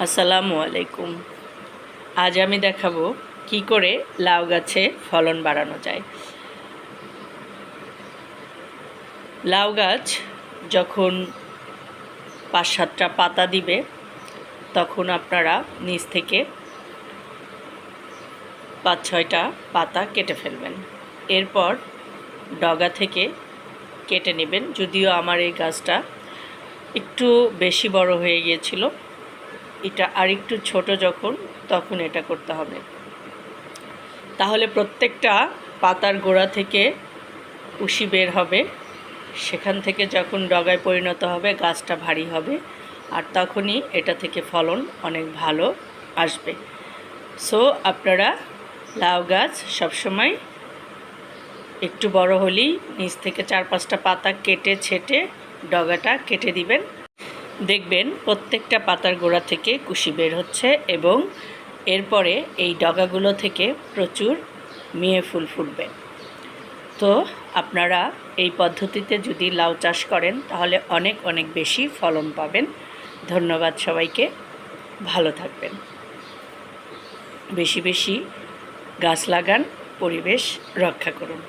আসসালামু আলাইকুম। আজ আমি দেখাবো কি করে লাউ গাছে ফলন বাড়ানো যায়। লাউ গাছ যখন ৫-৭টা পাতা দিবে তখন আপনারা নিচ থেকে ৫-৬টা পাতা কেটে ফেলবেন। এরপর ডগা থেকে কেটে নেবেন। যদিও আমার এই গাছটা একটু বেশি বড় হয়ে গিয়েছিল, এটা আরেকটু ছোট তখন এটা করতে হবে। তাহলে প্রত্যেকটা পাতার গোড়া থেকে কুশি বের হবে। সেখান থেকে যখন ডগায় পরিণত হবে গাছটা ভারী হবে, আর তখনই এটা থেকে ফলন অনেক ভালো আসবে। সো আপনারা লাউ গাছ সবসময় একটু বড় হলেই নিচ থেকে ৪-৫টা পাতা কেটে ছেটে ডগাটা কেটে দিবেন। দেখবেন প্রত্যেকটা পাতার গোড়া থেকে কুশি বের হচ্ছে এবং এরপরে এই ডগাগুলো থেকে প্রচুর মেয়ে ফুল ফুটবে। তো আপনারা এই পদ্ধতিতে যদি লাউ চাষ করেন তাহলে অনেক অনেক বেশি ফলন পাবেন। ধন্যবাদ সবাইকে, ভালো থাকবেন। বেশি বেশি গাছ লাগান, পরিবেশ রক্ষা করুন।